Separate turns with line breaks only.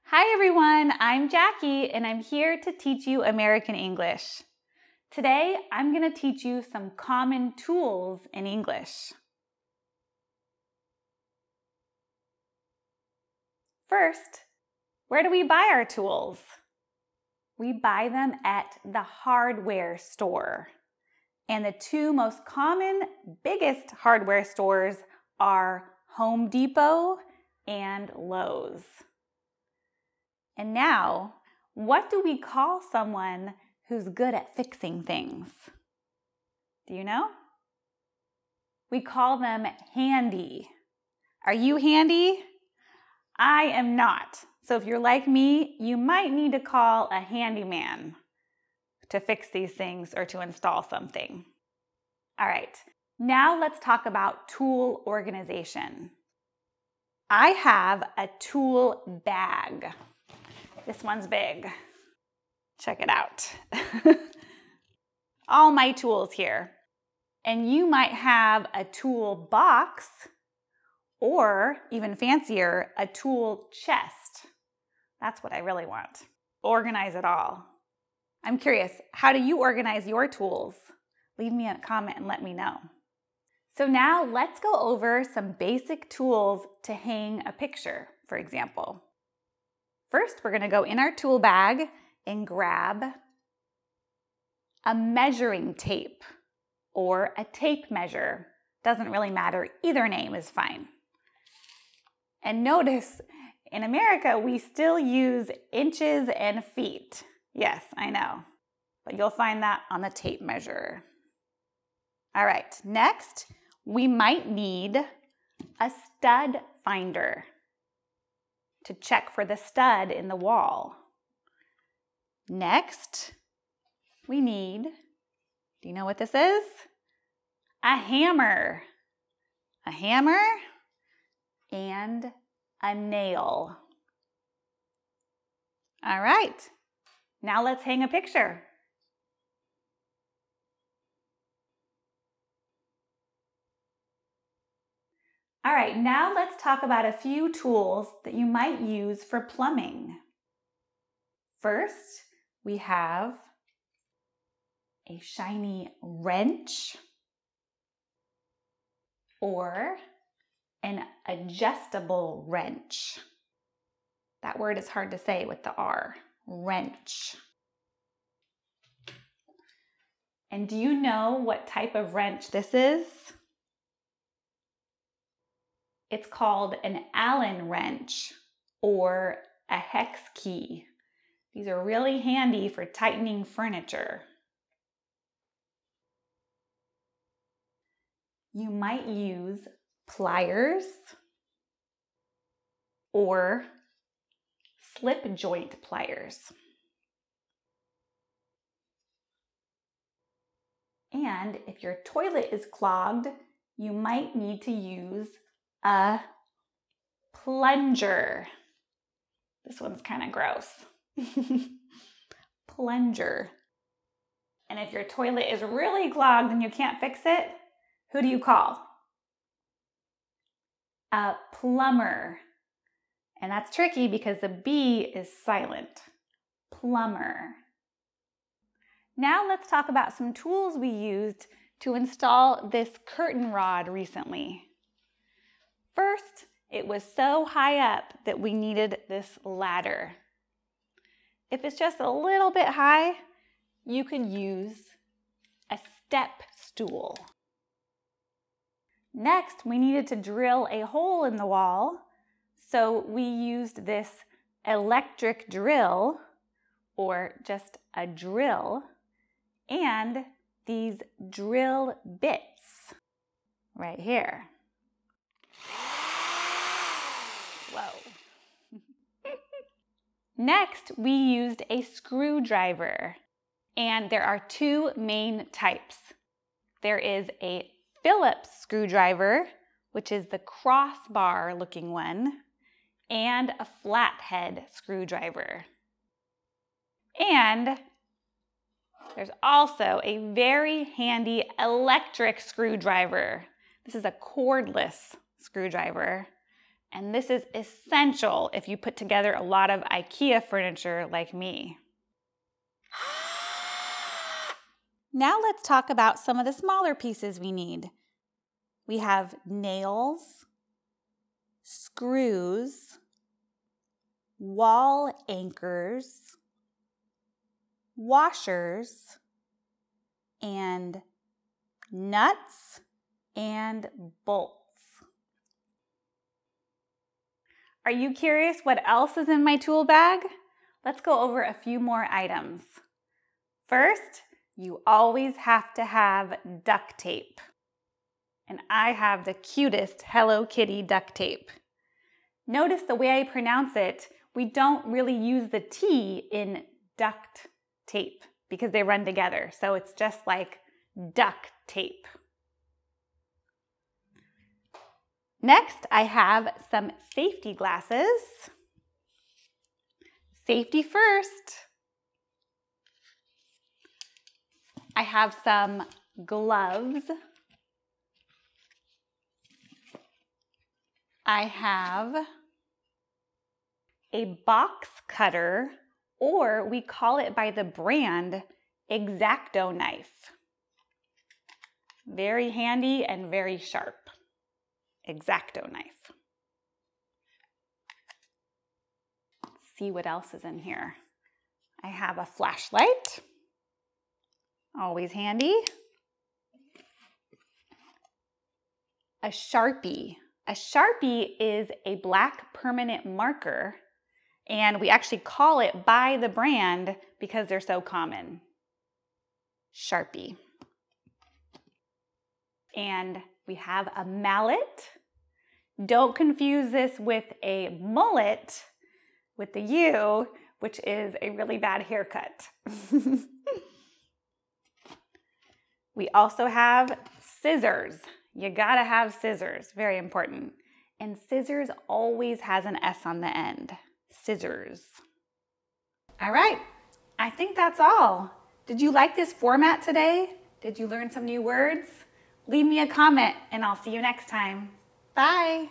Hi everyone, I'm Jackie and I'm here to teach you American English. Today, I'm going to teach you some common tools in English. First, where do we buy our tools? We buy them at the hardware store. And the two most common, biggest hardware stores are Home Depot and Lowe's. And now, what do we call someone who's good at fixing things? Do you know? We call them handy. Are you handy? I am not. So if you're like me, you might need to call a handyman to fix these things or to install something. All right, now let's talk about tool organization. I have a tool bag. This one's big. Check it out. All my tools here. And you might have a tool box or, even fancier, a tool chest. That's what I really want. Organize it all. I'm curious, how do you organize your tools? Leave me a comment and let me know. So now let's go over some basic tools to hang a picture, for example. First, we're going to go in our tool bag and grab a measuring tape or a tape measure. Doesn't really matter. Either name is fine. And notice, in America, we still use inches and feet. Yes, I know. But you'll find that on the tape measure. All right, next, we might need a stud finder to check for the stud in the wall. Next, we need, do you know what this is? A hammer. A hammer and a nail. All right, now let's hang a picture. All right, now let's talk about a few tools that you might use for plumbing. First, we have a shiny wrench or an adjustable wrench. That word is hard to say with the R, wrench. And do you know what type of wrench this is? It's called an Allen wrench or a hex key. These are really handy for tightening furniture. You might use pliers or slip joint pliers. And if your toilet is clogged, you might need to use a plunger. This one's kind of gross. Plunger. And if your toilet is really clogged and you can't fix it, who do you call? A plumber. And that's tricky because the B is silent. Plumber. Now let's talk about some tools we used to install this curtain rod recently. First, it was so high up that we needed this ladder. If it's just a little bit high, you could use a step stool. Next, we needed to drill a hole in the wall, so we used this electric drill, or just a drill, and these drill bits right here. Whoa. Next, we used a screwdriver, and there are two main types. There is a Phillips screwdriver, which is the crossbar looking one, and a flathead screwdriver. And there's also a very handy electric screwdriver. This is a cordless screwdriver, And this is essential if you put together a lot of IKEA furniture like me. Now let's talk about some of the smaller pieces we need. We have nails, screws, wall anchors, washers, and nuts and bolts. Are you curious what else is in my tool bag? Let's go over a few more items. First, you always have to have duct tape. And I have the cutest Hello Kitty duct tape. Notice the way I pronounce it, we don't really use the T in duct tape because they run together. So it's just like duct tape. Next, I have some safety glasses. Safety first. I have some gloves. I have a box cutter, or we call it by the brand X-Acto knife. Very handy and very sharp. X-Acto knife. Let's see what else is in here. I have a flashlight. Always handy. A Sharpie. A Sharpie is a black permanent marker, and we actually call it by the brand because they're so common. Sharpie. And we have a mallet. Don't confuse this with a mullet with the U, which is a really bad haircut. We also have scissors. You gotta have scissors, very important. And scissors always has an S on the end. Scissors. All right, I think that's all. Did you like this format today? Did you learn some new words? Leave me a comment and I'll see you next time. Bye.